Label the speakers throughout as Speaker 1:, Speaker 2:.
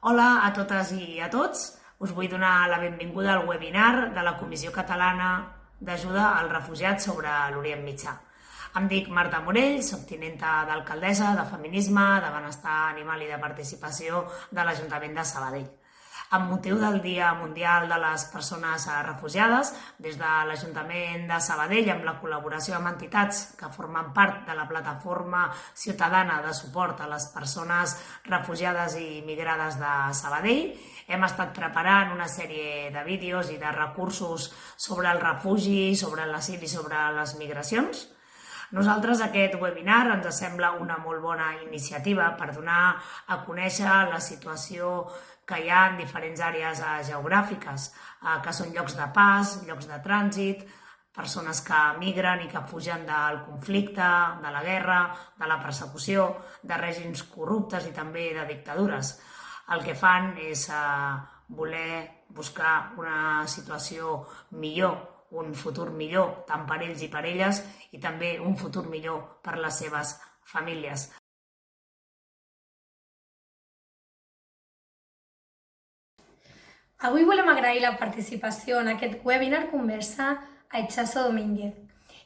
Speaker 1: Hola a totes i a tots. Us vull donar la benvinguda al webinar de la Comissió Catalana d'Ajuda als Refugiats sobre l'Orient Mitjà. Em dic Marta Morell, soc tinenta d'alcaldessa de Feminisme, de Benestar Animal i de Participació de l'Ajuntament de Sabadell. Amb motiu del Dia Mundial de les Persones Refugiades, des de l'Ajuntament de Sabadell, amb la col·laboració amb entitats que formen part de la Plataforma Ciutadana de Suport a les Persones Refugiades i Migrades de Sabadell, hem estat preparant una sèrie de vídeos i de recursos sobre el refugi, sobre l'asil i sobre les migracions. Nosaltres aquest webinar ens sembla una molt bona iniciativa per donar a conèixer la situació que hi ha en diferents àrees geogràfiques, que són llocs de pas, llocs de trànsit, persones que migren i que fugen del conflicte, de la guerra, de la persecució, de règims corruptes i també de dictadures. El que fan és voler buscar una situació millor, un futur millor tant per ells i per elles i també un futur millor per les seves famílies.
Speaker 2: Avui volem agrair la participació en aquest webinar conversa a Itxaso Domínguez.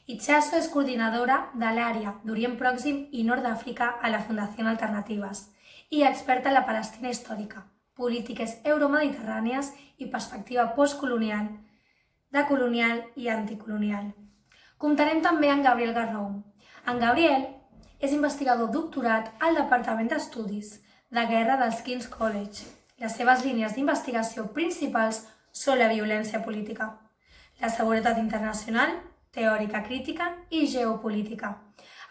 Speaker 2: Itxaso és coordinadora de l'àrea d'Orient Pròxim i Nord d'Àfrica a la Fundació Alternatives i experta en la Palestina històrica, polítiques euromediterrànies i perspectiva postcolonial, decolonial i anticolonial. Comptarem també amb Gabriel Garrou. En Gabriel és investigador doctorat al Departament d'Estudis de Guerra dels King's College. Les seves línies d'investigació principals són la violència política, la seguretat internacional, teòrica crítica i geopolítica.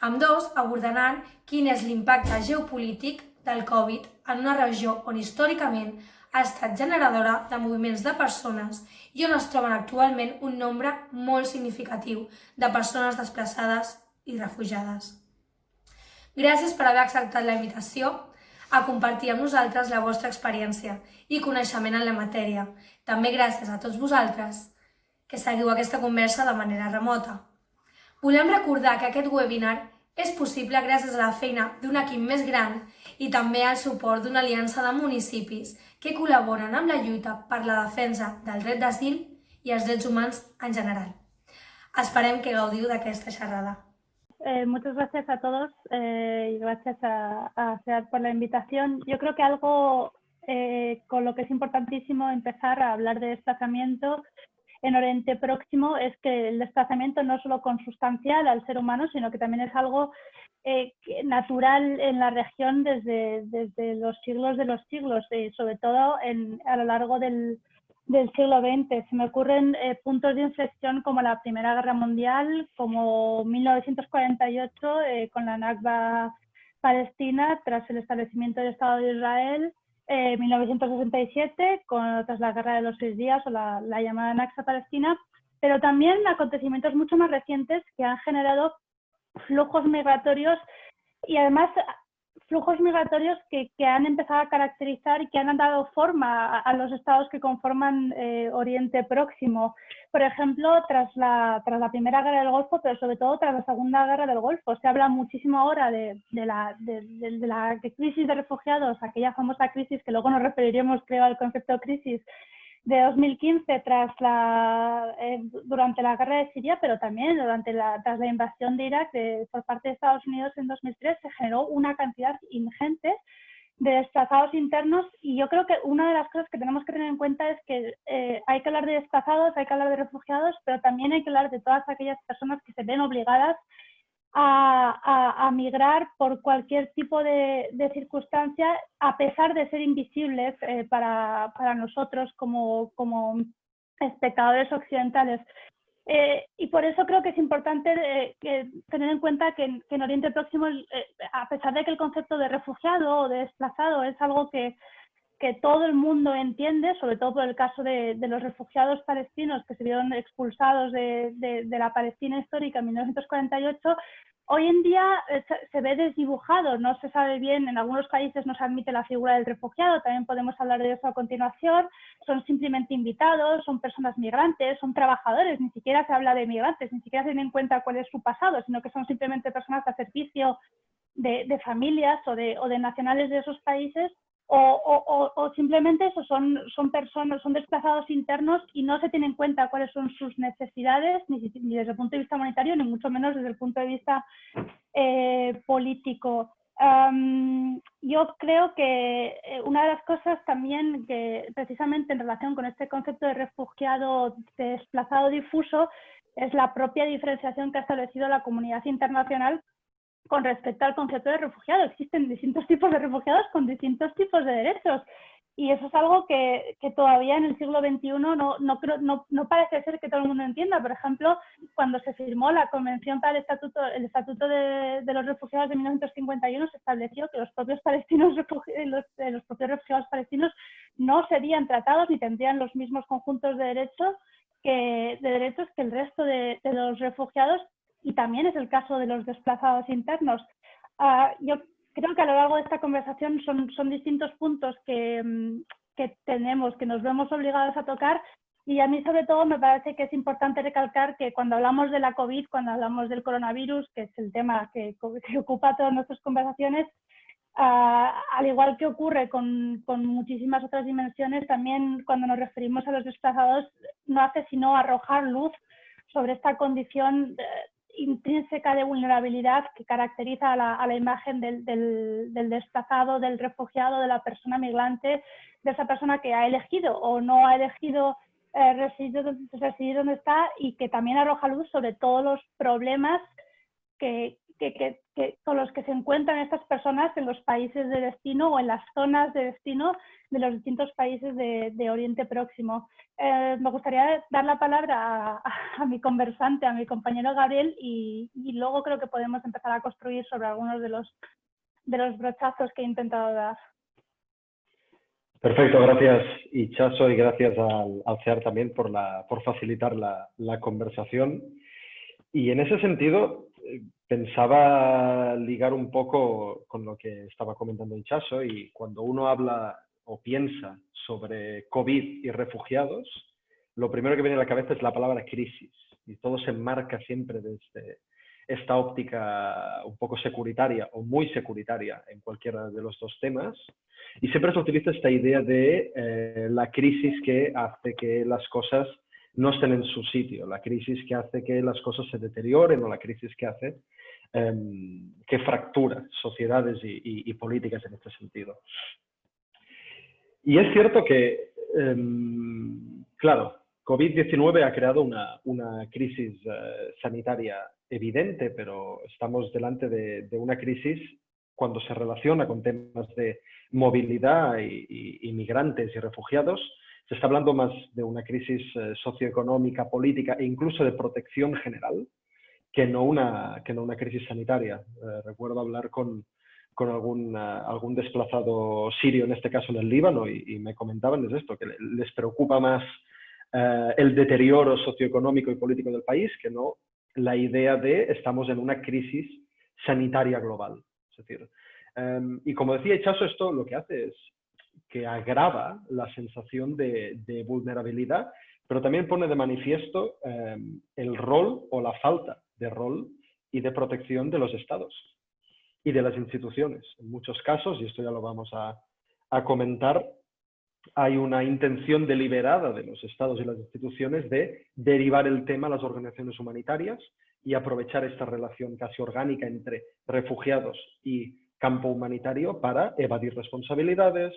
Speaker 2: Ambdós abordaran quin és l'impacte geopolític del Covid en una regió on històricament ha estat generadora de moviments de persones i on es troben actualment un nombre molt significatiu de persones desplaçades i refugiades. Gràcies per haver acceptat la invitació a compartir amb nosaltres la vostra experiència i coneixement en la matèria. També gràcies a tots vosaltres que seguiu aquesta conversa de manera remota. Volem recordar que aquest webinar és possible gràcies a la feina d'un equip més gran i també al suport d'una aliança de municipis que col·laboren amb la lluita per la defensa del dret d'asil i els drets humans en general. Esperem que gaudiu d'aquesta xerrada.
Speaker 3: Muchas gracias a todos y gracias a Seat por la invitación. Yo creo que algo con lo que es importantísimo empezar a hablar de desplazamiento en Oriente Próximo es que el desplazamiento no es solo consustancial al ser humano, sino que también es algo natural en la región desde los siglos de los siglos y sobre todo a lo largo del siglo XX. Se me ocurren puntos de inflexión como la Primera Guerra Mundial, como 1948 con la Nakba palestina tras el establecimiento del Estado de Israel, 1967 tras la Guerra de los 6 días o la llamada Nakba palestina, pero también acontecimientos mucho más recientes que han generado flujos migratorios y además flujos migratorios que han empezado a caracterizar y que han dado forma a los estados que conforman Oriente Próximo. Por ejemplo, tras la Primera Guerra del Golfo, pero sobre todo tras la Segunda Guerra del Golfo. Se habla muchísimo ahora de la crisis de refugiados, aquella famosa crisis que luego nos referiremos, creo, al concepto crisis de 2015 durante la guerra de Siria, pero también tras la invasión de Irak por parte de Estados Unidos en 2003 se generó una cantidad ingente de desplazados internos y yo creo que una de las cosas que tenemos que tener en cuenta es que hay que hablar de desplazados, hay que hablar de refugiados, pero también hay que hablar de todas aquellas personas que se ven obligadas a migrar por cualquier tipo de circunstancia, a pesar de ser invisibles para nosotros como espectadores occidentales. Y por eso creo que es importante tener en cuenta que en Oriente Próximo, a pesar de que el concepto de refugiado o de desplazado es algo que todo el mundo entiende, sobre todo por el caso de los refugiados palestinos que se vieron expulsados de la Palestina histórica en 1948, hoy en día se ve desdibujado, no se sabe bien, en algunos países no se admite la figura del refugiado, también podemos hablar de eso a continuación, son simplemente invitados, son personas migrantes, son trabajadores, ni siquiera se habla de migrantes, ni siquiera se tiene en cuenta cuál es su pasado, sino que son simplemente personas a servicio de familias o de nacionales de esos países o simplemente eso, son personas, son desplazados internos y no se tiene en cuenta cuáles son sus necesidades, ni desde el punto de vista humanitario, ni mucho menos desde el punto de vista político. Yo creo que una de las cosas también que precisamente en relación con este concepto de refugiado desplazado difuso es la propia diferenciación que ha establecido la comunidad internacional con respecto al concepto de refugiado. Existen distintos tipos de refugiados con distintos tipos de derechos. Y eso es algo que todavía en el siglo XXI no parece ser que todo el mundo entienda. Por ejemplo, cuando se firmó la Convención para el Estatuto de los Refugiados de 1951, se estableció que los propios refugiados palestinos no serían tratados ni tendrían los mismos conjuntos de derechos que el resto de los refugiados, y también es el caso de los desplazados internos. Yo creo que a lo largo de esta conversación son distintos puntos que nos vemos obligados a tocar, y a mí sobre todo me parece que es importante recalcar que cuando hablamos de la COVID, cuando hablamos del coronavirus, que es el tema que ocupa todas nuestras conversaciones, al igual que ocurre con muchísimas otras dimensiones, también cuando nos referimos a los desplazados no hace sino arrojar luz sobre esta condición intrínseca de vulnerabilidad que caracteriza a la imagen del desplazado, del refugiado, de la persona migrante, de esa persona que ha elegido o no ha elegido residir donde está, y que también arroja luz sobre todos los problemas con los que se encuentran estas personas en los países de destino o en las zonas de destino de los distintos países de Oriente Próximo. Me gustaría dar la palabra a mi conversante, a mi compañero Gabriel, y luego creo que podemos empezar a construir sobre algunos de los brochazos que he intentado dar.
Speaker 4: Perfecto, gracias Itxaso, y gracias al CEAR también por facilitar la conversación. Y en ese sentido, pensaba ligar un poco con lo que estaba comentando Itxaso, y cuando uno habla o piensa sobre COVID y refugiados, lo primero que viene a la cabeza es la palabra crisis, y todo se enmarca siempre desde esta óptica un poco securitaria o muy securitaria en cualquiera de los dos temas, y siempre se utiliza esta idea de la crisis que hace que las cosas no estén en su sitio, la crisis que hace que las cosas se deterioren, o la crisis que hace que fractura sociedades y políticas en este sentido. Y es cierto que, claro, COVID-19 ha creado una crisis sanitaria evidente, pero estamos delante de una crisis cuando se relaciona con temas de movilidad y migrantes y refugiados. Se está hablando más de una crisis socioeconómica, política e incluso de protección general, que no una crisis sanitaria. Recuerdo hablar con algún desplazado sirio, en este caso en el Líbano, y me comentaban desde esto, que les preocupa más el deterioro socioeconómico y político del país que no la idea de estamos en una crisis sanitaria global. Es decir, y como decía Itxaso, esto lo que hace es que agrava la sensación de vulnerabilidad, pero también pone de manifiesto el rol o la falta de rol y de protección de los estados y de las instituciones. En muchos casos, y esto ya lo vamos a comentar, hay una intención deliberada de los estados y las instituciones de derivar el tema a las organizaciones humanitarias y aprovechar esta relación casi orgánica entre refugiados y campo humanitario para evadir responsabilidades,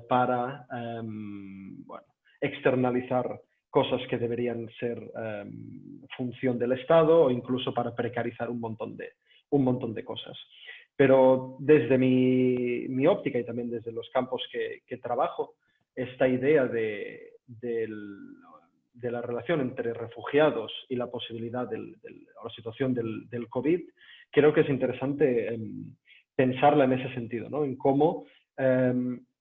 Speaker 4: para externalizar cosas que deberían ser función del Estado, o incluso para precarizar un montón de cosas. Pero desde mi óptica y también desde los campos que trabajo, esta idea de la relación entre refugiados y la posibilidad o la situación del COVID, creo que es interesante pensarla en ese sentido, ¿no? En cómo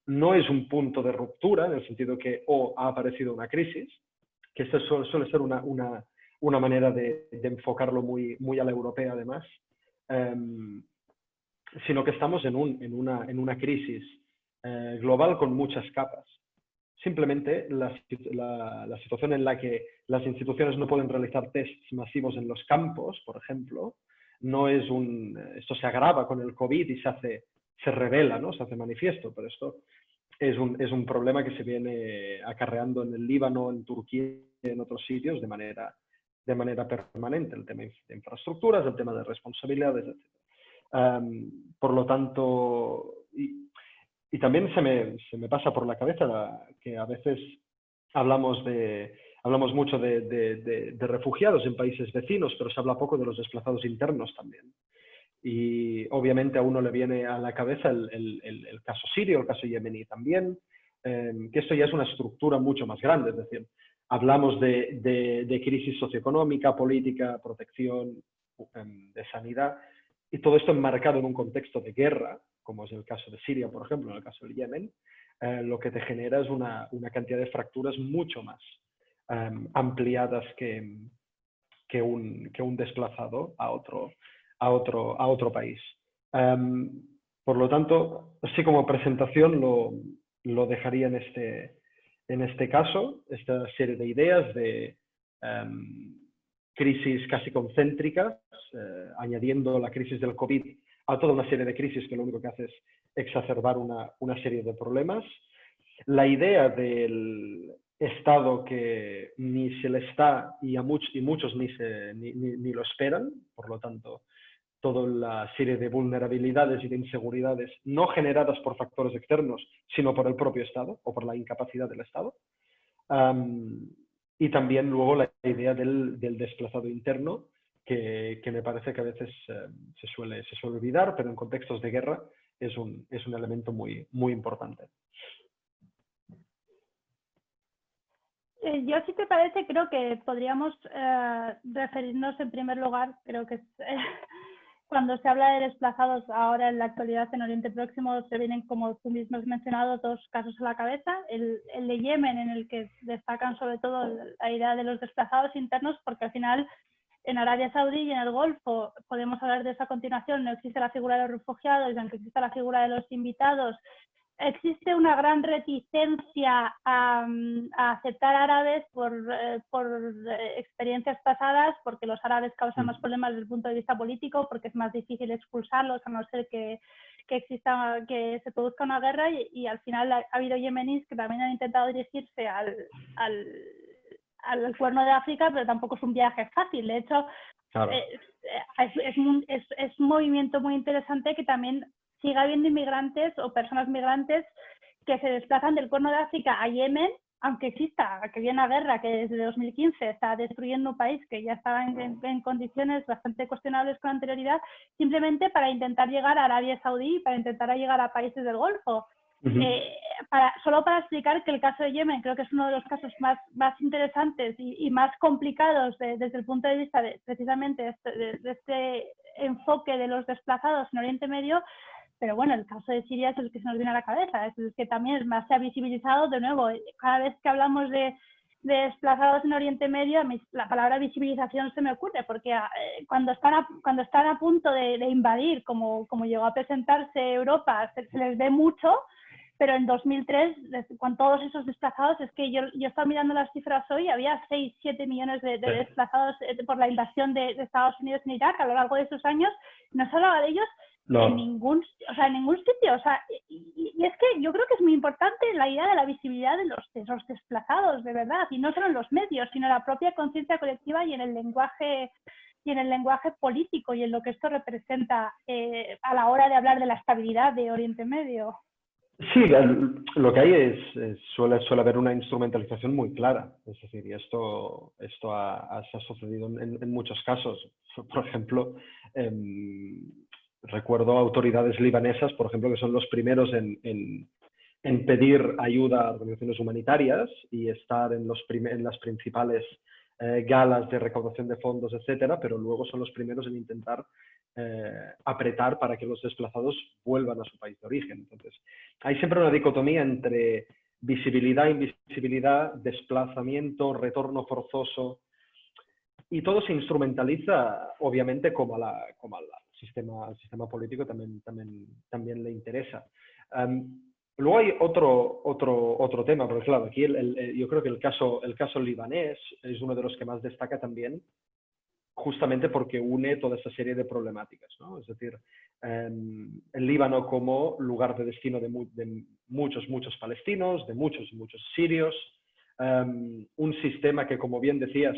Speaker 4: no es un punto de ruptura, en el sentido que ha aparecido una crisis, que esta suele ser una manera de enfocarlo muy a la europea además, sino que estamos en una crisis global con muchas capas. Simplemente la situación en la que las instituciones no pueden realizar tests masivos en los campos, por ejemplo, esto se agrava con el COVID y se hace se revela, ¿no? Se hace manifiesto, pero esto es un problema que se viene acarreando en el Líbano, en Turquía y en otros sitios de manera permanente, el tema de infraestructuras, el tema de responsabilidades, etc. Por lo tanto, y también se me pasa por la cabeza que a veces hablamos mucho de refugiados en países vecinos, pero se habla poco de los desplazados internos también. Y obviamente a uno le viene a la cabeza el caso sirio, el caso yemení también, que esto ya es una estructura mucho más grande, es decir, hablamos de crisis socioeconómica, política, protección, de sanidad, y todo esto enmarcado en un contexto de guerra, como es el caso de Siria, por ejemplo, en el caso del Yemen, lo que te genera es una cantidad de fracturas mucho más ampliadas que un desplazado a otro país. Por lo tanto, así como presentación lo dejaría en este caso, esta serie de ideas de crisis casi concéntricas, añadiendo la crisis del COVID a toda una serie de crisis que lo único que hace es exacerbar una serie de problemas. La idea del Estado que ni se le está y muchos ni lo esperan, por lo tanto, toda la serie de vulnerabilidades y de inseguridades no generadas por factores externos, sino por el propio Estado o por la incapacidad del Estado. Y también luego la idea del desplazado interno, que me parece que a veces se suele olvidar, pero en contextos de guerra es un elemento muy, muy importante.
Speaker 3: Yo, si te parece, creo que podríamos referirnos en primer lugar, creo que es, cuando se habla de desplazados ahora en la actualidad en Oriente Próximo, se vienen, como tú mismo has mencionado, dos casos a la cabeza. El de Yemen, en el que destacan sobre todo la idea de los desplazados internos, porque al final en Arabia Saudí y en el Golfo, podemos hablar de eso a continuación, no existe la figura de los refugiados, y aunque existe la figura de los invitados, existe una gran reticencia a aceptar árabes por experiencias pasadas, porque los árabes causan más problemas desde el punto de vista político, porque es más difícil expulsarlos a no ser que se produzca una guerra, y al final ha habido yemeníes que también han intentado dirigirse al Cuerno de África, pero tampoco es un viaje fácil. De hecho, claro, es un movimiento muy interesante que también siga habiendo inmigrantes o personas migrantes que se desplazan del Cuerno de África a Yemen, aunque exista, que viene una guerra que desde 2015 está destruyendo un país que ya estaba en condiciones bastante cuestionables con anterioridad, simplemente para intentar llegar a Arabia Saudí, para intentar llegar a países del Golfo. Solo para explicar que el caso de Yemen creo que es uno de los casos más interesantes y más complicados desde el punto de vista precisamente de este enfoque de los desplazados en Oriente Medio. Pero bueno, el caso de Siria es el que se nos viene a la cabeza, es el que también más se ha visibilizado. De nuevo, cada vez que hablamos de desplazados en Oriente Medio, la palabra visibilización se me ocurre, porque cuando están a punto de invadir, como llegó a presentarse Europa, se les ve mucho, pero en 2003, con todos esos desplazados, es que yo estaba mirando las cifras hoy, había 6-7 millones de desplazados por la invasión de Estados Unidos en Irak a lo largo de esos años. No se hablaba de ellos en ningún sitio. O sea, y es que yo creo que es muy importante la idea de la visibilidad de los desplazados, de verdad, y no solo en los medios, sino en la propia conciencia colectiva y en el lenguaje político y en lo que esto representa a la hora de hablar de la estabilidad de Oriente Medio.
Speaker 4: Sí, lo que hay suele haber una instrumentalización muy clara. Es decir, y esto ha sucedido en muchos casos. Por ejemplo, recuerdo autoridades libanesas, por ejemplo, que son los primeros en pedir ayuda a organizaciones humanitarias y estar en las principales galas de recaudación de fondos, etcétera, pero luego son los primeros en intentar apretar para que los desplazados vuelvan a su país de origen. Entonces, hay siempre una dicotomía entre visibilidad, invisibilidad, desplazamiento, retorno forzoso, y todo se instrumentaliza, obviamente, como al sistema político también le interesa. Luego hay otro tema, porque claro, aquí yo creo que el caso libanés es uno de los que más destaca también, justamente porque une toda esa serie de problemáticas, ¿no? Es decir, el Líbano como lugar de destino de muchos palestinos, de muchos sirios, un sistema que, como bien decías,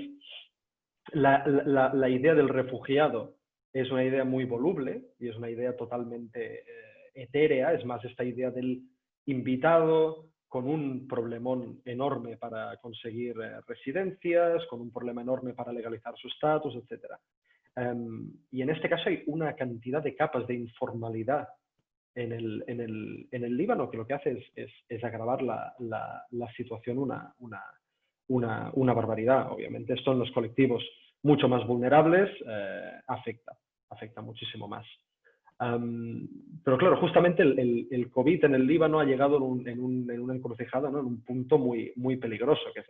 Speaker 4: la idea del refugiado es una idea muy voluble y es una idea totalmente etérea, es más esta idea del invitado con un problemón enorme para conseguir residencias, con un problema enorme para legalizar su estatus, etc. Y en este caso hay una cantidad de capas de informalidad en el Líbano que lo que hace es agravar la situación una barbaridad. Obviamente esto en los colectivos mucho más vulnerables afecta muchísimo más. Pero claro, justamente el COVID en el Líbano ha llegado en una encrucijada, ¿no? En un punto muy peligroso, que es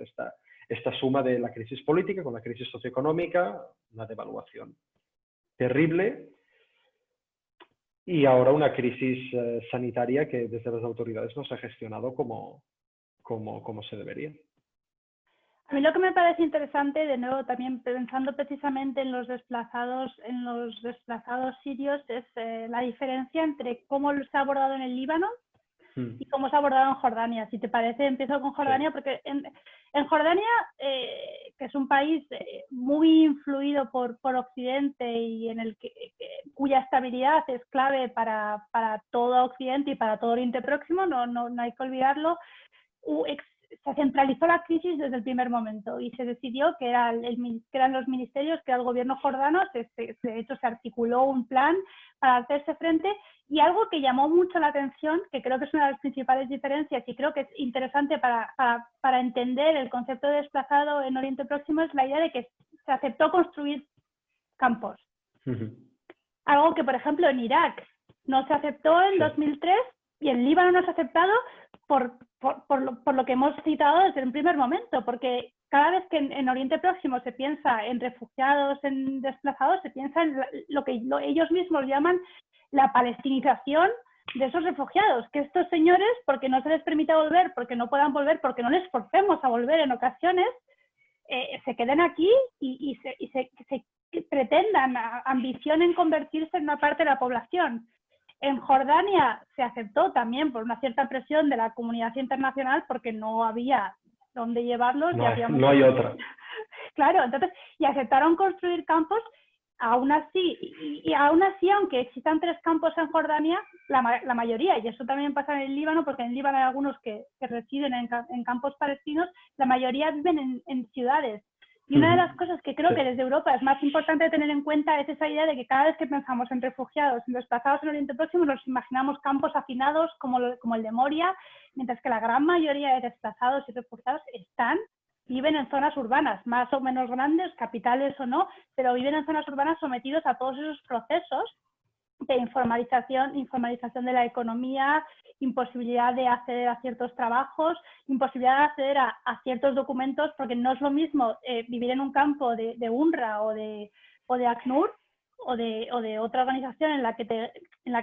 Speaker 4: esta suma de la crisis política con la crisis socioeconómica, una devaluación terrible y ahora una crisis sanitaria que desde las autoridades no se ha gestionado como se debería.
Speaker 3: A mí lo que me parece interesante, de nuevo también pensando precisamente en los desplazados sirios, es la diferencia entre cómo se ha abordado en el Líbano y cómo se ha abordado en Jordania. Si te parece, empiezo con Jordania, sí. Porque en Jordania, que es un país muy influido por Occidente y en el cuya estabilidad es clave para todo Occidente y para todo Oriente Próximo, no hay que olvidarlo, se centralizó la crisis desde el primer momento y se decidió que eran los ministerios, que era el gobierno jordano, de hecho se articuló un plan para hacerse frente, y algo que llamó mucho la atención, que creo que es una de las principales diferencias y creo que es interesante para entender el concepto de desplazado en Oriente Próximo, es la idea de que se aceptó construir campos. Algo que, por ejemplo, en Irak no se aceptó en 2003 y en Líbano no se ha aceptado por lo que hemos citado desde el primer momento, porque cada vez que en Oriente Próximo se piensa en refugiados, en desplazados, se piensa en lo que ellos mismos llaman la palestinización de esos refugiados, que estos señores, porque no se les permita volver, porque no puedan volver, porque no les forcemos a volver en ocasiones, se queden aquí y se pretendan, ambicionen convertirse en una parte de la población. En Jordania se aceptó también por una cierta presión de la comunidad internacional porque no había dónde llevarlos.
Speaker 4: No hay otra.
Speaker 3: Claro, entonces, y aceptaron construir campos, aún así, y aún así, aunque existan 3 campos en Jordania, la mayoría, y eso también pasa en el Líbano, porque en el Líbano hay algunos que residen en campos palestinos, la mayoría viven en ciudades. Y una de las cosas que creo que desde Europa es más importante tener en cuenta es esa idea de que cada vez que pensamos en refugiados, en desplazados en Oriente Próximo, nos imaginamos campos hacinados como el de Moria, mientras que la gran mayoría de desplazados y refugiados viven en zonas urbanas, más o menos grandes, capitales o no, pero viven en zonas urbanas sometidos a todos esos procesos de informalización de la economía, imposibilidad de acceder a ciertos trabajos, imposibilidad de acceder a ciertos documentos, porque no es lo mismo vivir en un campo de UNRWA o de ACNUR o de otra organización en la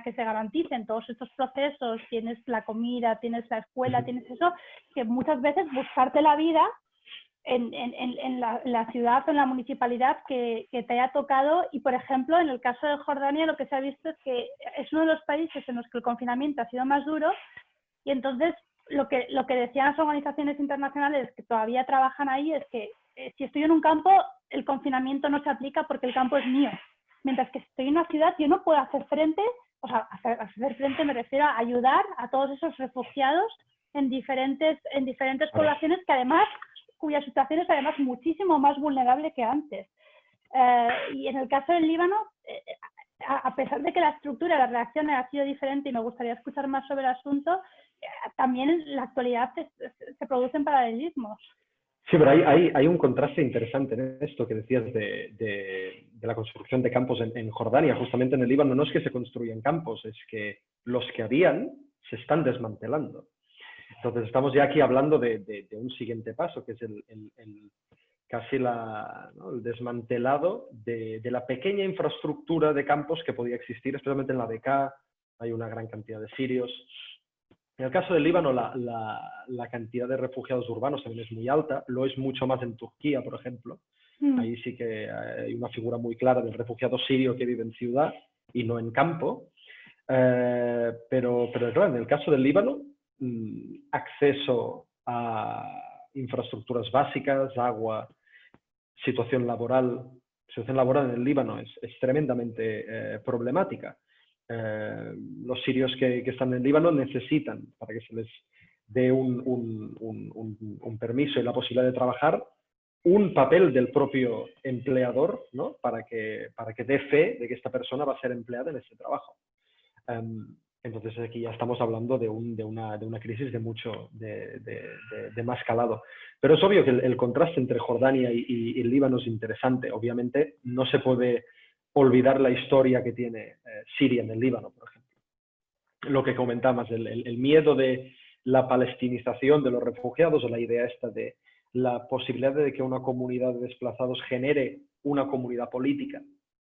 Speaker 3: que se garanticen todos estos procesos, tienes la comida, tienes la escuela, tienes eso, que muchas veces buscarte la vida en la ciudad o en la municipalidad que te haya tocado. Y, por ejemplo, en el caso de Jordania lo que se ha visto es que es uno de los países en los que el confinamiento ha sido más duro y entonces lo que decían las organizaciones internacionales que todavía trabajan ahí es que si estoy en un campo el confinamiento no se aplica porque el campo es mío, mientras que si estoy en una ciudad yo no puedo hacer frente, o sea, hacer frente me refiero a ayudar a todos esos refugiados en diferentes poblaciones que además cuya situación es además muchísimo más vulnerable que antes. Y en el caso del Líbano, a pesar de que la estructura, la reacción ha sido diferente y me gustaría escuchar más sobre el asunto, también en la actualidad se producen paralelismos.
Speaker 4: Sí, pero hay un contraste interesante en esto que decías de la construcción de campos en Jordania. Justamente en el Líbano no es que se construyan campos, es que los que habían se están desmantelando. Entonces estamos ya aquí hablando de un siguiente paso, que es casi el desmantelado de la pequeña infraestructura de campos que podía existir, especialmente en la BK, hay una gran cantidad de sirios. En el caso del Líbano, la cantidad de refugiados urbanos también es muy alta, lo es mucho más en Turquía, por ejemplo. Ahí sí que hay una figura muy clara del refugiado sirio que vive en ciudad y no en campo. Pero claro, en el caso del Líbano, acceso a infraestructuras básicas, agua, situación laboral en el Líbano es tremendamente problemática. Los sirios que están en el Líbano necesitan, para que se les dé un permiso y la posibilidad de trabajar, un papel del propio empleador, ¿no? para que dé fe de que esta persona va a ser empleada en ese trabajo. Entonces aquí ya estamos hablando de una crisis de más calado. Pero es obvio que el contraste entre Jordania y el Líbano es interesante. Obviamente no se puede olvidar la historia que tiene Siria en el Líbano, por ejemplo. Lo que comentabas, el miedo de la palestinización de los refugiados, o la idea esta de la posibilidad de que una comunidad de desplazados genere una comunidad política,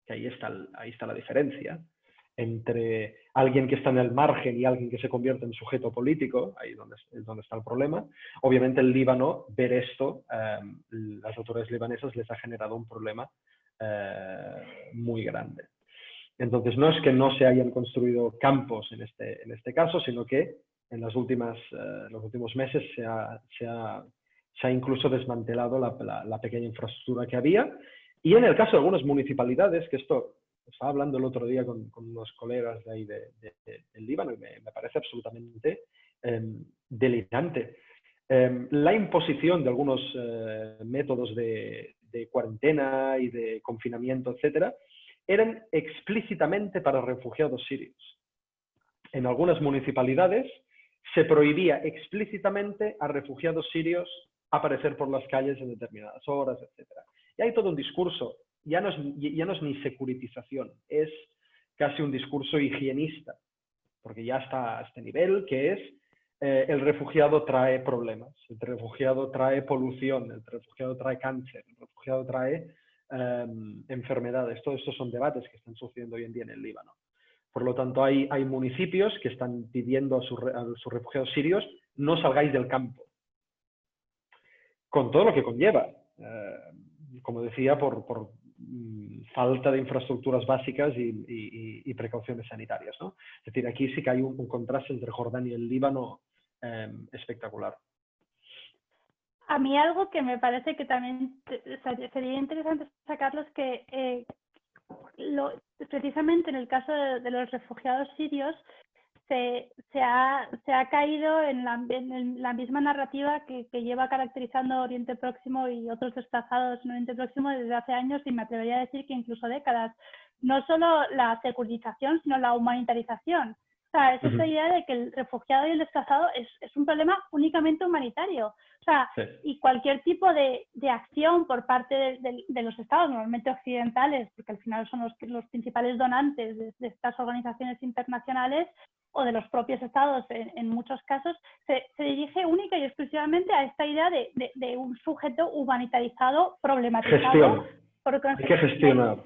Speaker 4: que ahí está la diferencia entre alguien que está en el margen y alguien que se convierte en sujeto político, ahí es donde está el problema. Obviamente el Líbano, ver esto, las autoridades libanesas les ha generado un problema muy grande. Entonces no es que no se hayan construido campos en este caso, sino que en los últimos meses se ha incluso desmantelado la pequeña infraestructura que había. Y en el caso de algunas municipalidades, que esto estaba hablando el otro día con unos colegas de ahí del Líbano y me parece absolutamente delirante. La imposición de algunos métodos de cuarentena y de confinamiento, etcétera, eran explícitamente para refugiados sirios. En algunas municipalidades se prohibía explícitamente a refugiados sirios aparecer por las calles en determinadas horas, etcétera. Y hay todo un discurso. Ya no es ni securitización, es casi un discurso higienista, porque ya está a este nivel, que es el refugiado trae problemas, el refugiado trae polución, el refugiado trae cáncer, el refugiado trae enfermedades. Todos estos son debates que están sucediendo hoy en día en el Líbano. Por lo tanto, hay municipios que están pidiendo a sus refugiados sirios: no salgáis del campo, con todo lo que conlleva. Como decía, por falta de infraestructuras básicas y precauciones sanitarias, ¿no? Es decir, aquí sí que hay un contraste entre Jordania y el Líbano espectacular.
Speaker 3: A mí algo que me parece que también sería interesante sacarlo es que precisamente en el caso de los refugiados sirios se ha caído en la misma narrativa que lleva caracterizando Oriente Próximo y otros desplazados en Oriente Próximo desde hace años, y me atrevería a decir que incluso décadas. No solo la securitización, sino la humanitarización. O sea, es esa idea de que el refugiado y el desplazado es un problema únicamente humanitario. O sea, sí. Y cualquier tipo de acción por parte de los estados, normalmente occidentales, porque al final son los principales donantes de estas organizaciones internacionales, o de los propios estados en muchos casos, se dirige única y exclusivamente a esta idea de un sujeto humanitarizado, problematizado.
Speaker 4: Hay que gestionar.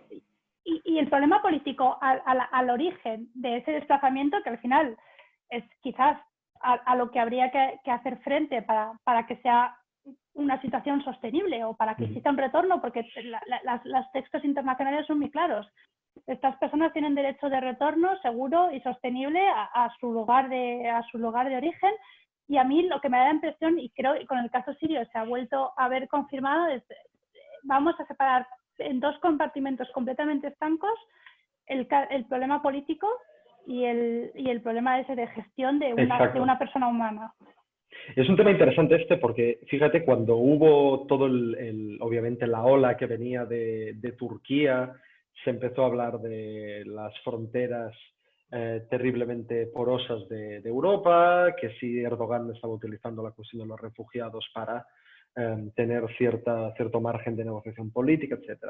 Speaker 3: Y el problema político al origen de ese desplazamiento, que al final es quizás a lo que habría que hacer frente para que sea una situación sostenible o para que exista un retorno, porque los textos internacionales son muy claros. Estas personas tienen derecho de retorno seguro y sostenible a su lugar de origen. Y a mí lo que me da la impresión, y creo que con el caso sirio se ha vuelto a ver confirmado, es vamos a separar en dos compartimentos completamente estancos el problema político y el problema ese de gestión de una persona humana.
Speaker 4: Es un tema interesante porque, fíjate, cuando hubo todo obviamente la ola que venía de Turquía, se empezó a hablar de las fronteras terriblemente porosas de Europa, que si Erdogan estaba utilizando la cuestión de los refugiados para tener cierto margen de negociación política, etc.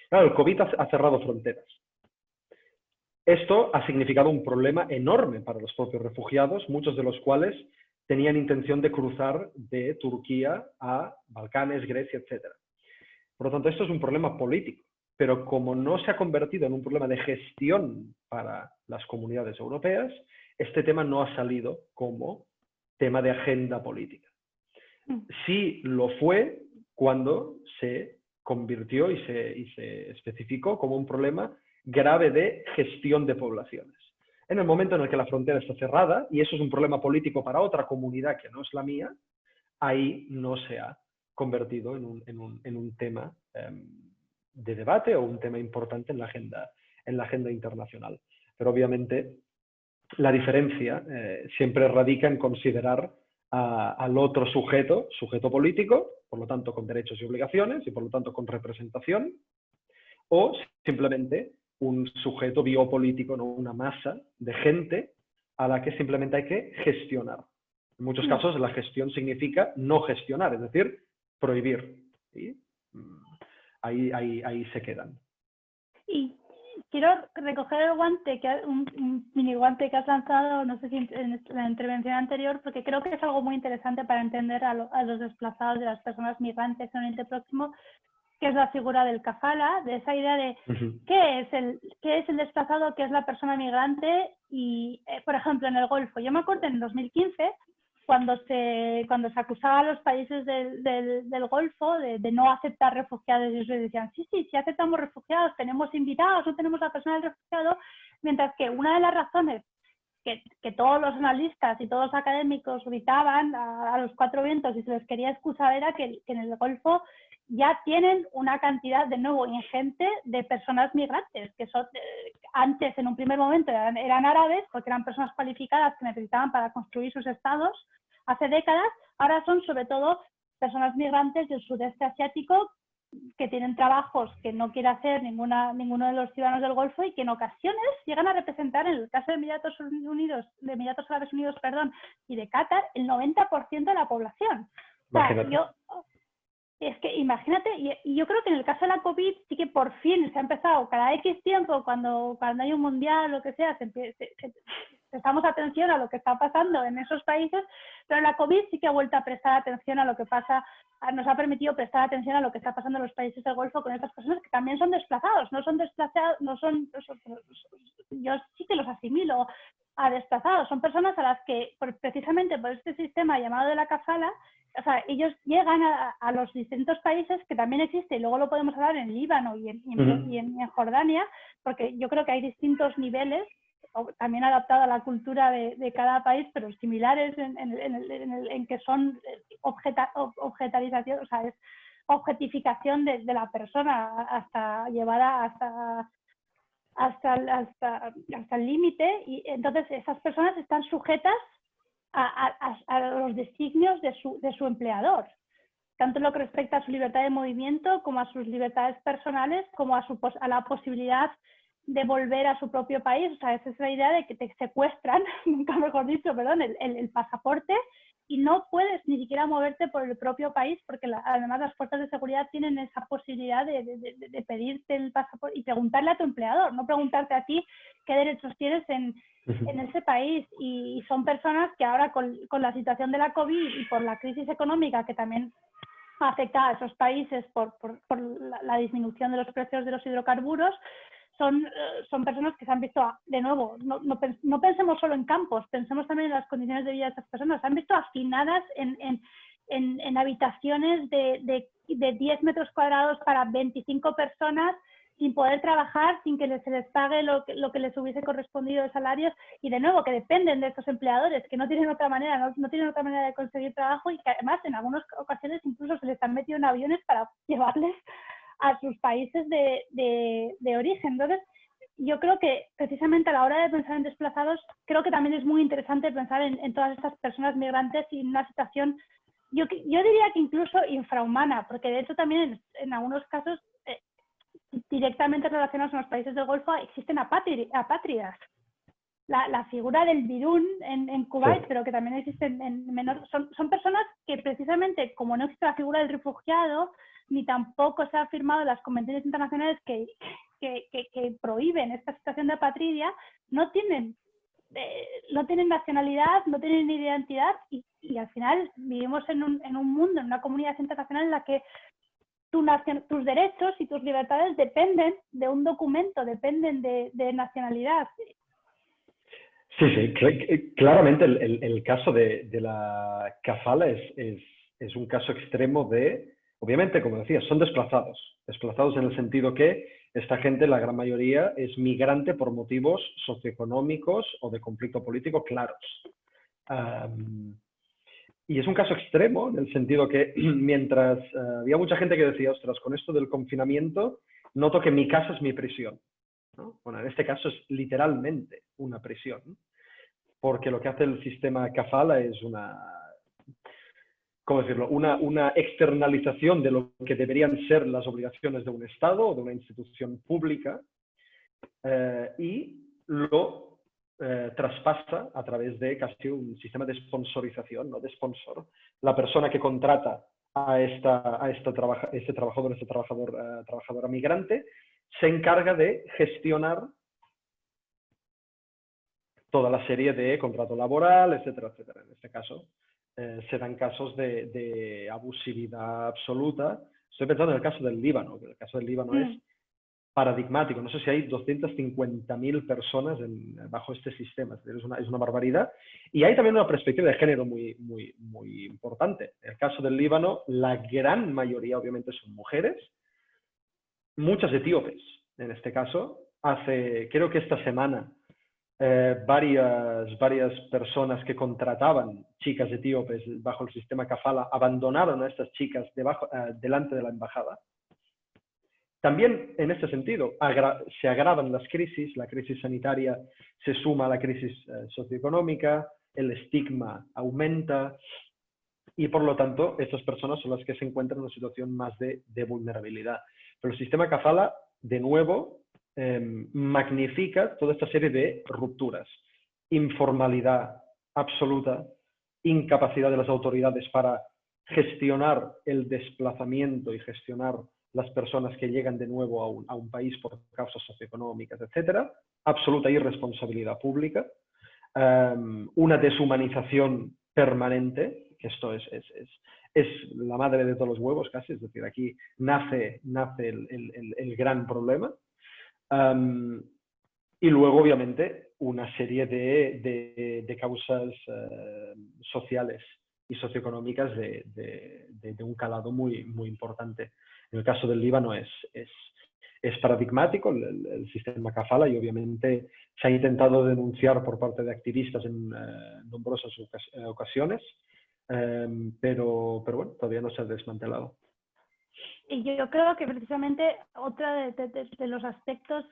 Speaker 4: Claro, el COVID ha cerrado fronteras. Esto ha significado un problema enorme para los propios refugiados, muchos de los cuales tenían intención de cruzar de Turquía a Balcanes, Grecia, etc. Por lo tanto, esto es un problema político, pero como no se ha convertido en un problema de gestión para las comunidades europeas, este tema no ha salido como tema de agenda política. Sí lo fue cuando se convirtió y se especificó como un problema grave de gestión de poblaciones. En el momento en el que la frontera está cerrada, y eso es un problema político para otra comunidad que no es la mía, ahí no se ha convertido en un tema de debate o un tema importante en la agenda internacional. Pero obviamente la diferencia siempre radica en considerar al otro sujeto político, por lo tanto con derechos y obligaciones y por lo tanto con representación, o simplemente un sujeto biopolítico, ¿no? Una masa de gente a la que simplemente hay que gestionar. En muchos casos la gestión significa no gestionar, es decir, prohibir. ¿Sí? Ahí se quedan.
Speaker 3: Y quiero recoger el guante, un mini guante que has lanzado, no sé si en la intervención anterior, porque creo que es algo muy interesante para entender a los desplazados, de las personas migrantes en Oriente Próximo, que es la figura del kafala, de esa idea de qué es el desplazado, qué es la persona migrante. Y, por ejemplo, en el Golfo, yo me acuerdo en 2015, cuando se acusaba a los países del Golfo de no aceptar refugiados, y ellos decían, sí aceptamos refugiados, tenemos invitados, no tenemos la persona del refugiado, mientras que una de las razones que todos los analistas y todos los académicos gritaban a los cuatro vientos y se les quería excusar era que en el Golfo ya tienen una cantidad de nuevo ingente de personas migrantes, que son, antes en un primer momento eran árabes, porque eran personas cualificadas que necesitaban para construir sus estados hace décadas, ahora son sobre todo personas migrantes del sudeste asiático que tienen trabajos que no quiere hacer ninguno de los ciudadanos del Golfo y que en ocasiones llegan a representar, en el caso de Emiratos Árabes Unidos, y de Qatar, el 90% de la población. O sea, es que imagínate, y yo creo que en el caso de la COVID sí que por fin se ha empezado, cada X tiempo, cuando hay un mundial, lo que sea, prestamos atención a lo que está pasando en esos países, pero la COVID sí que ha vuelto a prestar atención a lo que pasa, nos ha permitido prestar atención a lo que está pasando en los países del Golfo con estas personas que también son desplazados, yo sí que los asimilo a desplazados, son personas a las que precisamente por este sistema llamado de la kafala, o sea, ellos llegan a los distintos países que también existe, y luego lo podemos hablar en Líbano y en Jordania, porque yo creo que hay distintos niveles, también adaptado a la cultura de cada país, pero similares en que son objetarización, o sea, es objetificación de la persona hasta llevada hasta el límite, y entonces esas personas están sujetas a los designios de su empleador, tanto en lo que respecta a su libertad de movimiento como a sus libertades personales, como a la posibilidad de volver a su propio país. O sea, esa es la idea de que te secuestran, nunca mejor dicho, perdón, el pasaporte, y no puedes ni siquiera moverte por el propio país, porque además las fuerzas de seguridad tienen esa posibilidad de pedirte el pasaporte y preguntarle a tu empleador, no preguntarte a ti qué derechos tienes en ese país. Y son personas que ahora con la situación de la COVID y por la crisis económica que también afecta a esos países por la disminución de los precios de los hidrocarburos, son personas que se han visto, de nuevo, no pensemos solo en campos, pensemos también en las condiciones de vida de estas personas, se han visto hacinadas en habitaciones de 10 metros cuadrados para 25 personas, sin poder trabajar, sin que se les pague lo que les hubiese correspondido de salarios, y de nuevo que dependen de estos empleadores, que no tienen otra manera, no tienen otra manera de conseguir trabajo, y que además en algunas ocasiones incluso se les han metido en aviones para llevarles a sus países de origen. Entonces, yo creo que precisamente a la hora de pensar en desplazados, creo que también es muy interesante pensar en todas estas personas migrantes y en una situación, yo diría que incluso infrahumana, porque de hecho también en algunos casos directamente relacionados con los países del Golfo existen apátridas. La figura del birún en Kuwait, sí, pero que también existen en menor, son personas que precisamente, como no existe la figura del refugiado, ni tampoco se ha firmado las convenciones internacionales que prohíben esta situación de apatridia, no tienen nacionalidad, no tienen identidad, y al final vivimos en un mundo, en una comunidad internacional en la que tus derechos y tus libertades dependen de un documento, dependen de nacionalidad.
Speaker 4: Sí, claramente el caso de la kafala es un caso extremo de Obviamente, como decía, son desplazados. Desplazados en el sentido que esta gente, la gran mayoría, es migrante por motivos socioeconómicos o de conflicto político claros. Y es un caso extremo en el sentido que mientras había mucha gente que decía, ostras, con esto del confinamiento, noto que mi casa es mi prisión, ¿no? Bueno, en este caso es literalmente una prisión, porque lo que hace el sistema kafala es ¿cómo decirlo? Una externalización de lo que deberían ser las obligaciones de un Estado o de una institución pública y lo traspasa a través de casi un sistema de sponsorización, ¿no? De sponsor. La persona que contrata a este trabajadora migrante se encarga de gestionar toda la serie de contrato laboral, etcétera, etcétera. En este caso, se dan casos de abusividad absoluta. Estoy pensando en el caso del Líbano, que el caso del Líbano es paradigmático. No sé si hay 250.000 personas bajo este sistema. Es una barbaridad. Y hay también una perspectiva de género muy, muy, muy importante. En el caso del Líbano, la gran mayoría, obviamente, son mujeres, muchas etíopes. En este caso, creo que esta semana, varias personas que contrataban chicas etíopes bajo el sistema kafala abandonaron a estas chicas delante de la embajada. También en este sentido se agravan las crisis, la crisis sanitaria se suma a la crisis socioeconómica, el estigma aumenta y por lo tanto estas personas son las que se encuentran en una situación más de vulnerabilidad. Pero el sistema kafala, de nuevo, magnifica toda esta serie de rupturas, informalidad absoluta, incapacidad de las autoridades para gestionar el desplazamiento y gestionar las personas que llegan de nuevo a un país por causas socioeconómicas, etcétera, absoluta irresponsabilidad pública, una deshumanización permanente, que esto es la madre de todos los huevos casi, es decir, aquí nace el gran problema. Y luego, obviamente, una serie de causas sociales y socioeconómicas de un calado muy, muy importante. En el caso del Líbano es paradigmático el sistema kafala y obviamente se ha intentado denunciar por parte de activistas en numerosas ocasiones, pero bueno, todavía no se ha desmantelado.
Speaker 3: Y yo creo que precisamente otro de los aspectos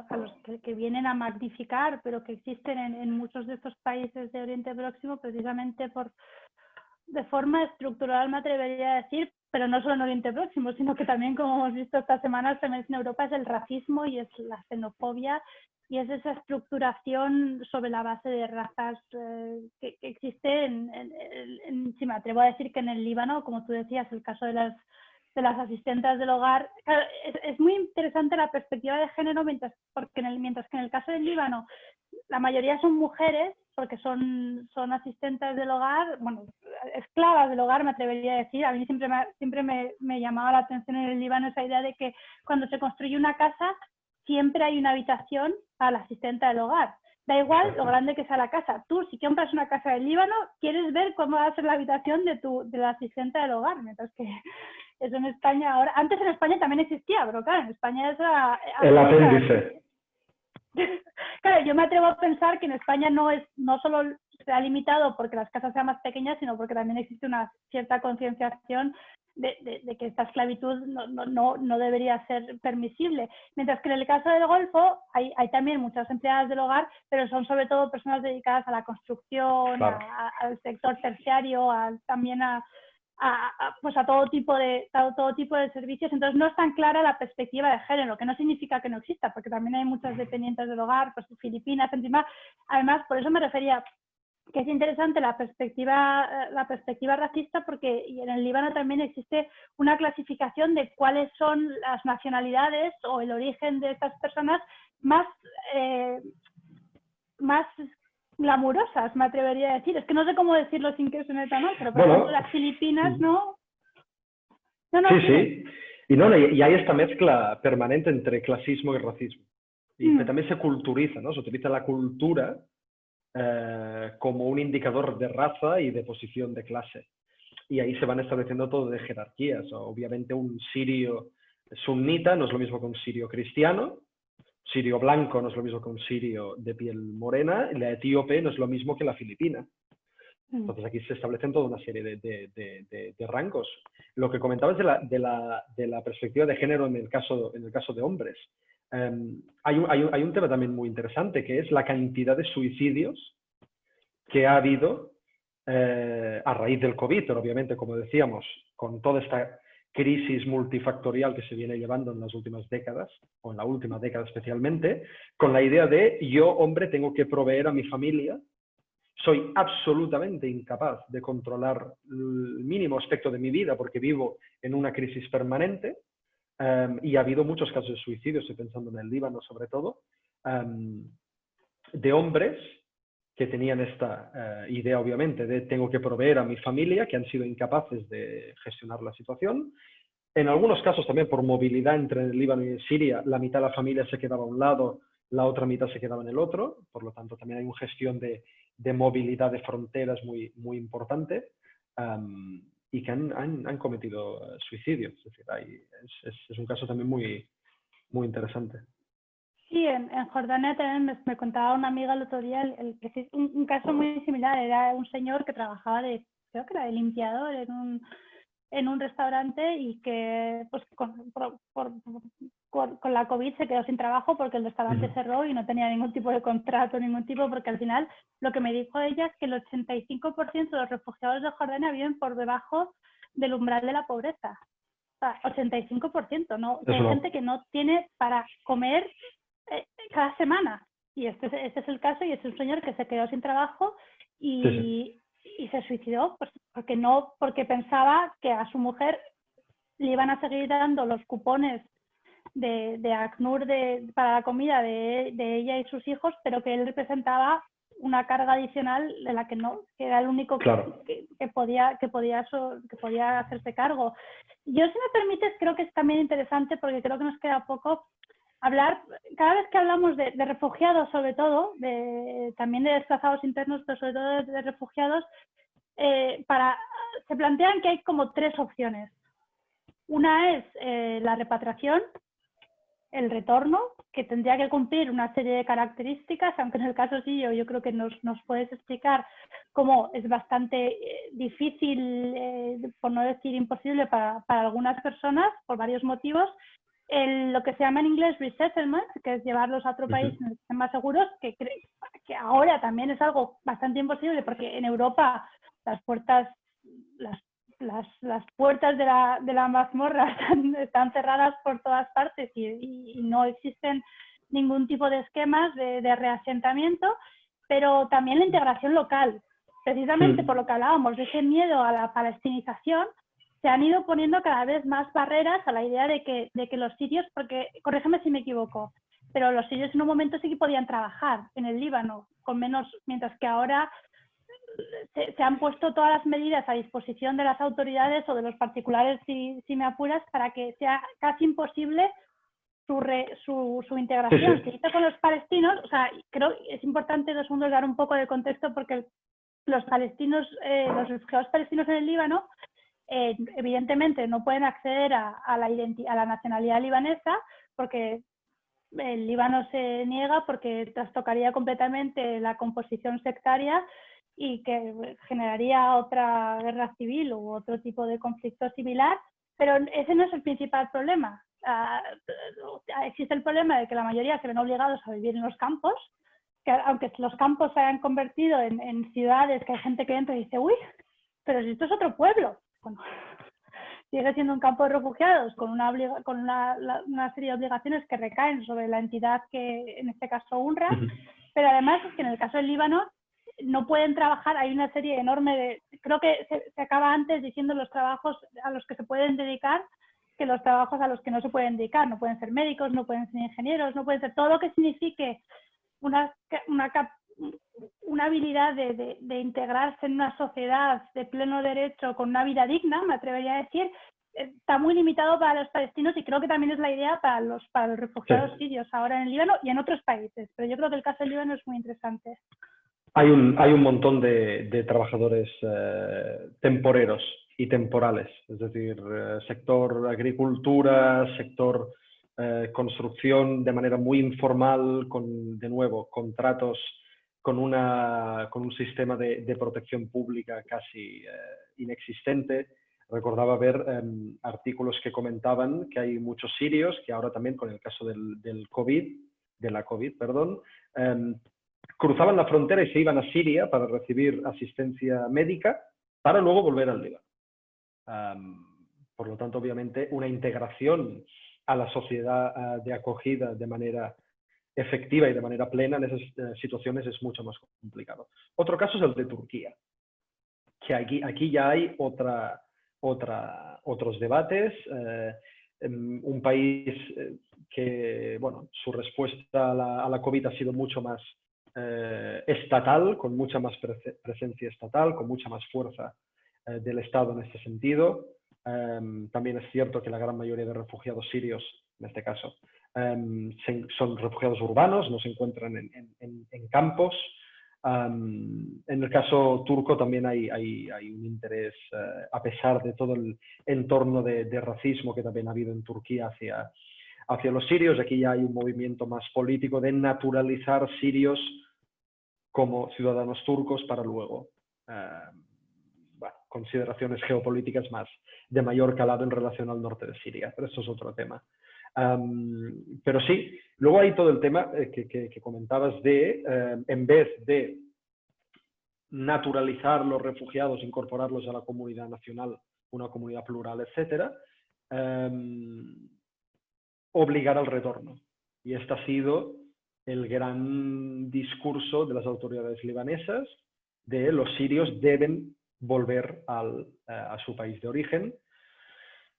Speaker 3: a los que vienen a magnificar, pero que existen en muchos de estos países de Oriente Próximo, precisamente de forma estructural, me atrevería a decir, pero no solo en Oriente Próximo, sino que también, como hemos visto estas semanas, también en Europa, es el racismo y es la xenofobia y es esa estructuración sobre la base de razas que existe sí, me atrevo a decir que en el Líbano, como tú decías, el caso de las asistentes del hogar. Claro, es muy interesante la perspectiva de género, mientras que en el caso del Líbano la mayoría son mujeres, porque son asistentes del hogar, bueno, esclavas del hogar, me atrevería a decir. A mí siempre me llamaba la atención en el Líbano esa idea de que cuando se construye una casa siempre hay una habitación para la asistente del hogar. Da igual lo grande que sea la casa. Tú, si compras una casa del Líbano, quieres ver cómo va a ser la habitación de la asistente del hogar, mientras que eso en España ahora... Antes en España también existía, pero claro, en España es
Speaker 4: el apéndice.
Speaker 3: Claro, yo me atrevo a pensar que en España no solo se ha limitado porque las casas sean más pequeñas, sino porque también existe una cierta concienciación de que esta esclavitud no debería ser permisible. Mientras que en el caso del Golfo hay también muchas empleadas del hogar, pero son sobre todo personas dedicadas a la construcción, claro, al sector terciario, también a todo tipo de servicios. Entonces no es tan clara la perspectiva de género, que no significa que no exista, porque también hay muchas dependientes del hogar, pues Filipinas, encima. Además, por eso me refería que es interesante la perspectiva racista, porque en el Líbano también existe una clasificación de cuáles son las nacionalidades o el origen de estas personas más glamurosas, me atrevería a decir. Es que no sé cómo decirlo sin que suene tan mal, pero por ejemplo las Filipinas no.
Speaker 4: Sí. Y hay esta mezcla permanente entre clasismo y racismo. Y que también se culturiza, ¿no? Se utiliza la cultura como un indicador de raza y de posición de clase. y ahí se van estableciendo todo de jerarquías. Obviamente un sirio sunita no es lo mismo que un sirio cristiano, sirio blanco no es lo mismo que un sirio de piel morena, y la etíope no es lo mismo que la filipina. Entonces aquí se establecen toda una serie de rangos. Lo que comentabas de la perspectiva de género en el caso de hombres. Hay un tema también muy interesante, que es la cantidad de suicidios que ha habido a raíz del COVID, pero obviamente, como decíamos, con toda esta crisis multifactorial que se viene llevando en las últimas décadas, o en la última década especialmente, con la idea de yo, hombre, tengo que proveer a mi familia, soy absolutamente incapaz de controlar el mínimo aspecto de mi vida porque vivo en una crisis permanente, y ha habido muchos casos de suicidio, estoy pensando en el Líbano sobre todo, de hombres que tenían esta idea, obviamente, de tengo que proveer a mi familia, que han sido incapaces de gestionar la situación. En algunos casos también por movilidad entre el Líbano y Siria, la mitad de la familia se quedaba a un lado, la otra mitad se quedaba en el otro, por lo tanto también hay una gestión de movilidad de fronteras muy, muy importante, y que han cometido suicidios. Es decir, es un caso también muy, muy interesante.
Speaker 3: Sí, en Jordania también me contaba una amiga el otro día un caso muy similar. Era un señor que trabajaba creo que era de limpiador en un restaurante y que pues con la COVID se quedó sin trabajo porque el restaurante cerró y no tenía ningún tipo de contrato, porque al final lo que me dijo ella es que el 85% de los refugiados de Jordania viven por debajo del umbral de la pobreza. O sea, 85%, ¿no? Hay gente que no tiene para comer cada semana. Y este es el caso, y es un señor que se quedó sin trabajo y se suicidó pues, porque pensaba que a su mujer le iban a seguir dando los cupones de ACNUR para la comida de ella y sus hijos, pero que él representaba una carga adicional de la que era el único que podía hacerse cargo. Yo, si me permites, creo que es también interesante, porque creo que nos queda poco, hablar, cada vez que hablamos de refugiados, sobre todo, también de desplazados internos, pero sobre todo de refugiados, se plantean que hay como tres opciones. Una es la repatriación, el retorno, que tendría que cumplir una serie de características, aunque en el caso sirio yo creo que nos puedes explicar cómo es bastante difícil, por no decir imposible para algunas personas, por varios motivos. Lo que se llama en inglés resettlement, que es llevarlos a otro país en el que estén más seguros, que ahora también es algo bastante imposible, porque en Europa las puertas de la mazmorra están cerradas por todas partes y no existen ningún tipo de esquemas de reasentamiento, pero también la integración local. Precisamente por lo que hablábamos de ese miedo a la palestinización, se han ido poniendo cada vez más barreras a la idea de que los sirios, porque, corrígeme si me equivoco, pero los sirios en un momento sí que podían trabajar en el Líbano, con menos, mientras que ahora se han puesto todas las medidas a disposición de las autoridades o de los particulares, si me apuras, para que sea casi imposible su integración. Se hizo con los palestinos, o sea, creo que es importante 2 segundos dar un poco de contexto, porque los refugiados palestinos en el Líbano, evidentemente no pueden acceder a la nacionalidad libanesa, porque el Líbano se niega, porque trastocaría completamente la composición sectaria y que generaría otra guerra civil u otro tipo de conflicto similar, pero ese no es el principal problema. Existe el problema de que la mayoría se ven obligados a vivir en los campos, que aunque los campos se hayan convertido en ciudades, que hay gente que entra y dice, uy, pero si esto es otro pueblo. Bueno, sigue siendo un campo de refugiados con una serie de obligaciones que recaen sobre la entidad que, en este caso, UNRWA, pero además es que en el caso del Líbano no pueden trabajar, hay una serie enorme creo que se acaba antes diciendo los trabajos a los que se pueden dedicar que los trabajos a los que no se pueden dedicar. No pueden ser médicos, no pueden ser ingenieros, no pueden ser todo lo que signifique una habilidad de integrarse en una sociedad de pleno derecho con una vida digna, me atrevería a decir, está muy limitado para los palestinos, y creo que también es la idea para los refugiados sirios ahora en el Líbano y en otros países, pero yo creo que el caso del Líbano es muy interesante.
Speaker 4: Hay un montón de trabajadores temporeros y temporales, es decir, sector agricultura, sector construcción de manera muy informal, con, de nuevo, contratos con un sistema de protección pública casi inexistente. Recordaba ver artículos que comentaban que hay muchos sirios que ahora también con el caso de la COVID, perdón, cruzaban la frontera y se iban a Siria para recibir asistencia médica para luego volver al Líbano. Por lo tanto, obviamente, una integración a la sociedad de acogida de manera efectiva y de manera plena en esas situaciones es mucho más complicado. Otro caso es el de Turquía, que aquí ya hay otros debates. Un país que, bueno, su respuesta a la COVID ha sido mucho más estatal, con mucha más presencia estatal, con mucha más fuerza del Estado en este sentido. También es cierto que la gran mayoría de refugiados sirios, en este caso, son refugiados urbanos, no se encuentran en campos. En el caso turco también hay un interés, a pesar de todo el entorno de racismo que también ha habido en Turquía hacia los sirios. Aquí ya hay un movimiento más político de naturalizar sirios como ciudadanos turcos para luego consideraciones geopolíticas más de mayor calado en relación al norte de Siria, pero eso es otro tema. Pero sí, luego hay todo el tema que comentabas de, en vez de naturalizar los refugiados, incorporarlos a la comunidad nacional, una comunidad plural, etcétera, obligar al retorno. Y este ha sido el gran discurso de las autoridades libanesas de los sirios deben volver a su país de origen,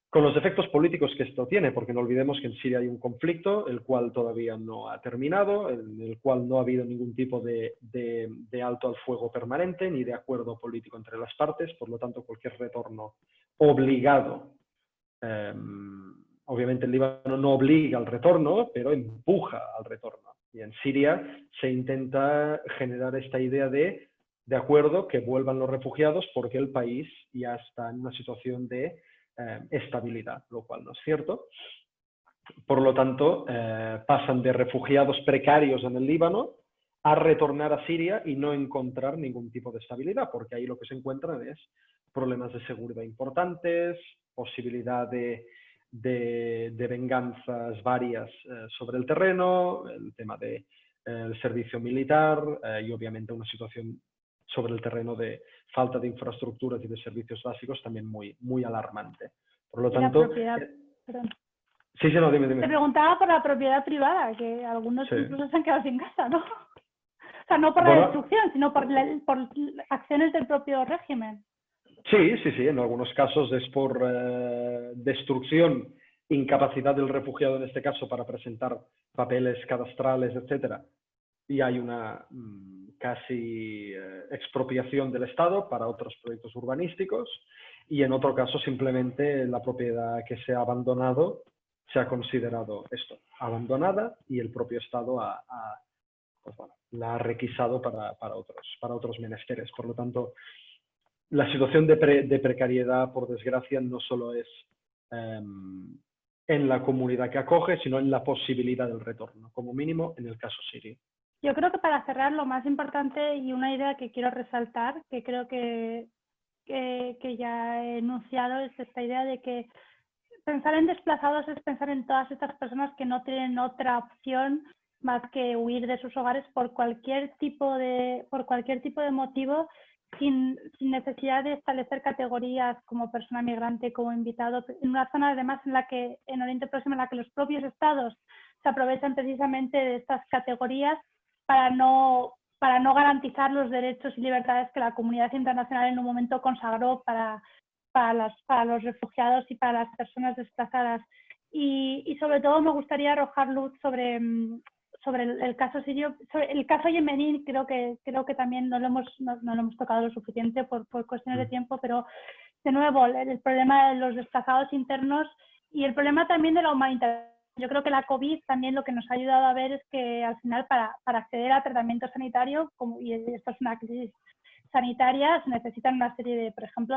Speaker 4: con los efectos políticos que esto tiene, porque no olvidemos que en Siria hay un conflicto, el cual todavía no ha terminado, en el cual no ha habido ningún tipo de alto al fuego permanente, ni de acuerdo político entre las partes. Por lo tanto, cualquier retorno obligado, obviamente el Líbano no obliga al retorno, pero empuja al retorno. Y en Siria se intenta generar esta idea de acuerdo, que vuelvan los refugiados porque el país ya está en una situación de estabilidad, lo cual no es cierto. Por lo tanto, pasan de refugiados precarios en el Líbano a retornar a Siria y no encontrar ningún tipo de estabilidad, porque ahí lo que se encuentran es problemas de seguridad importantes, posibilidad de venganzas varias sobre el terreno, el tema del servicio militar y obviamente una situación sobre el terreno de falta de infraestructuras y de servicios básicos también muy alarmante. Por lo tanto... Sí, no, dime.
Speaker 3: Te preguntaba por la propiedad privada, que algunos incluso se han quedado sin casa, ¿no? O sea, no por la destrucción, sino por acciones del propio régimen.
Speaker 4: Sí, en algunos casos es por destrucción, incapacidad del refugiado en este caso para presentar papeles cadastrales, etcétera, y hay una casi expropiación del Estado para otros proyectos urbanísticos, y en otro caso simplemente la propiedad que se ha abandonado se ha considerado esto, abandonada, y el propio Estado la ha requisado para otros menesteres. Por lo tanto, la situación de precariedad, por desgracia, no solo es en la comunidad que acoge, sino en la posibilidad del retorno, como mínimo en el caso sirio.
Speaker 3: Yo creo que para cerrar, lo más importante y una idea que quiero resaltar, que creo que ya he enunciado, es esta idea de que pensar en desplazados es pensar en todas estas personas que no tienen otra opción más que huir de sus hogares por cualquier tipo de motivo, sin necesidad de establecer categorías como persona migrante, como invitado, en una zona además en Oriente Próximo en la que los propios estados se aprovechan precisamente de estas categorías para no garantizar los derechos y libertades que la comunidad internacional en un momento consagró para los refugiados y para las personas desplazadas. Y sobre todo me gustaría arrojar luz sobre el caso sirio, sobre el caso yemení. Creo que también no lo hemos tocado lo suficiente por cuestiones de tiempo, pero de nuevo el problema de los desplazados internos y el problema también de la humanidad. Yo creo que la COVID también lo que nos ha ayudado a ver es que al final para acceder a tratamiento sanitario, y esto es una crisis sanitarias necesitan una serie de, por ejemplo,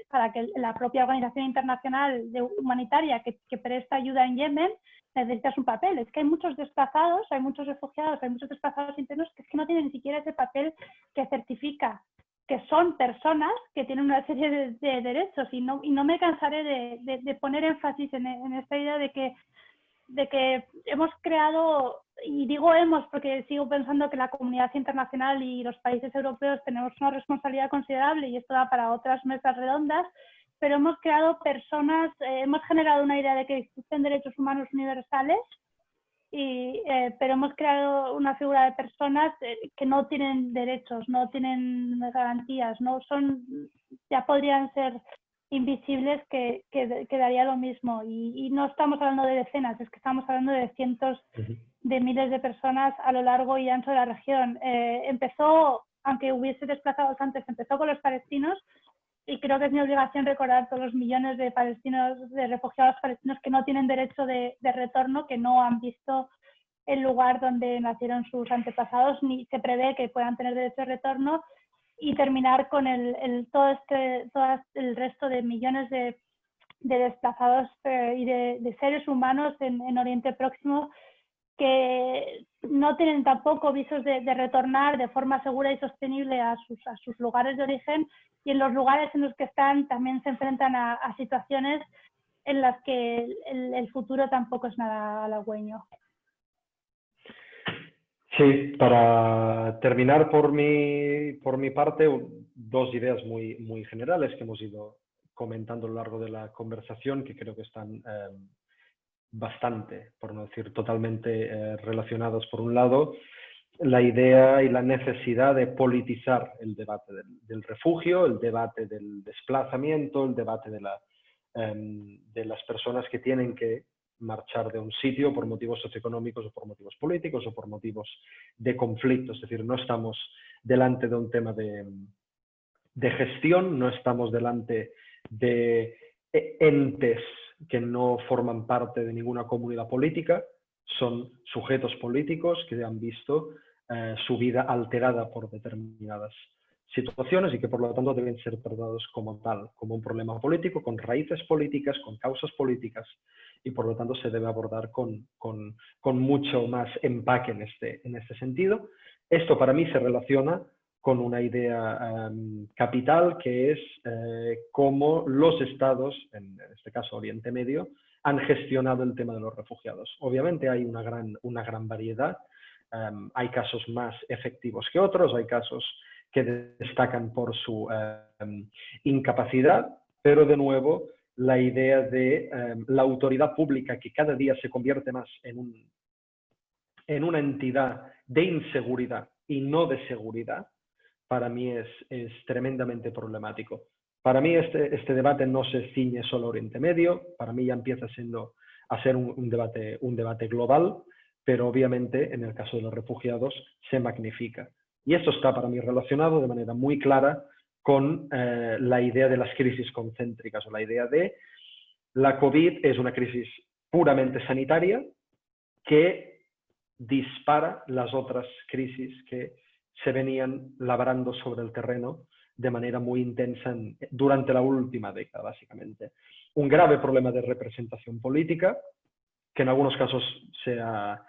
Speaker 3: para que la propia Organización Internacional Humanitaria que presta ayuda en Yemen, necesitas un papel. Es que hay muchos desplazados, hay muchos refugiados, hay muchos desplazados internos que es que no tienen ni siquiera ese papel que certifica que son personas que tienen una serie de derechos, y no me cansaré de poner énfasis en esta idea de que hemos creado, y digo hemos porque sigo pensando que la comunidad internacional y los países europeos tenemos una responsabilidad considerable, y esto da para otras mesas redondas, pero hemos creado personas, hemos generado una idea de que existen derechos humanos universales, pero hemos creado una figura de personas que no tienen derechos, no tienen garantías, ya podrían ser invisibles, que daría lo mismo. Y no estamos hablando de decenas, es que estamos hablando de cientos de miles de personas a lo largo y ancho de la región. Empezó, aunque hubiese desplazados antes, empezó con los palestinos, y creo que es mi obligación recordar todos los millones de palestinos, de refugiados palestinos que no tienen derecho de retorno, que no han visto el lugar donde nacieron sus antepasados, ni se prevé que puedan tener derecho de retorno, y terminar con todo el resto de millones de desplazados y de seres humanos en Oriente Próximo, que no tienen tampoco visos de retornar de forma segura y sostenible a sus lugares de origen, y en los lugares en los que están también se enfrentan a situaciones en las que el futuro tampoco es nada halagüeño.
Speaker 4: Sí, para terminar por mi parte, dos ideas muy generales que hemos ido comentando a lo largo de la conversación, que creo que están bastante, por no decir totalmente, relacionados. Por un lado, la idea y la necesidad de politizar el debate del refugio, el debate del desplazamiento, el debate de las personas que tienen que marchar de un sitio por motivos socioeconómicos o por motivos políticos o por motivos de conflicto. Es decir, no estamos delante de un tema de gestión, no estamos delante de entes que no forman parte de ninguna comunidad política, son sujetos políticos que han visto su vida alterada por determinadas situaciones y que por lo tanto deben ser tratados como tal, como un problema político, con raíces políticas, con causas políticas, y por lo tanto se debe abordar con mucho más empaque en este sentido. Esto para mí se relaciona con una idea capital, que es cómo los estados, en este caso Oriente Medio, han gestionado el tema de los refugiados. Obviamente hay una gran variedad, hay casos más efectivos que otros, hay casos que destacan por su incapacidad, pero de nuevo la idea de la autoridad pública, que cada día se convierte más en una entidad de inseguridad y no de seguridad, para mí es tremendamente problemático. Para mí este debate no se ciñe solo a Oriente Medio, para mí ya empieza a ser un debate global, pero obviamente en el caso de los refugiados se magnifica. Y esto está para mí relacionado de manera muy clara con la idea de las crisis concéntricas, o la idea de la COVID es una crisis puramente sanitaria que dispara las otras crisis que se venían labrando sobre el terreno de manera muy intensa durante la última década, básicamente. Un grave problema de representación política, que en algunos casos se ha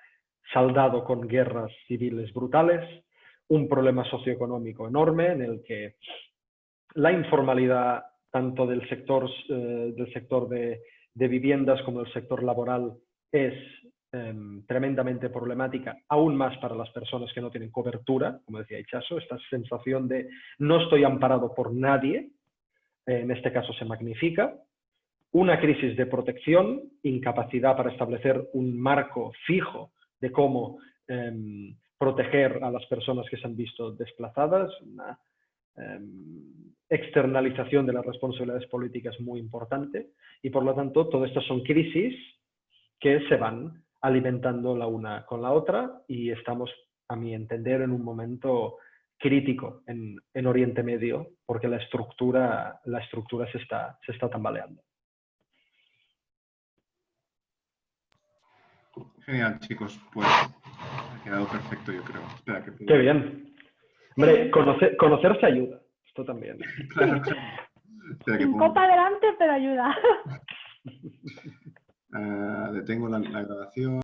Speaker 4: saldado con guerras civiles brutales, un problema socioeconómico enorme en el que la informalidad tanto del sector de viviendas como del sector laboral es tremendamente problemática, aún más para las personas que no tienen cobertura, como decía Itxaso, esta sensación de no estoy amparado por nadie, en este caso se magnifica. Una crisis de protección, incapacidad para establecer un marco fijo de cómo proteger a las personas que se han visto desplazadas, una externalización de las responsabilidades políticas muy importante, y por lo tanto todas estas son crisis que se van alimentando la una con la otra, y estamos, a mi entender, en un momento crítico en Oriente Medio, porque la estructura se está tambaleando.
Speaker 5: Genial, chicos. Pues ha quedado perfecto, yo creo. Espera,
Speaker 4: Qué bien. Hombre, conocerse ayuda. Esto también.
Speaker 5: Claro, claro. Espera que
Speaker 3: Sin
Speaker 5: pongo-
Speaker 3: copa delante, pero ayuda.
Speaker 5: detengo la grabación.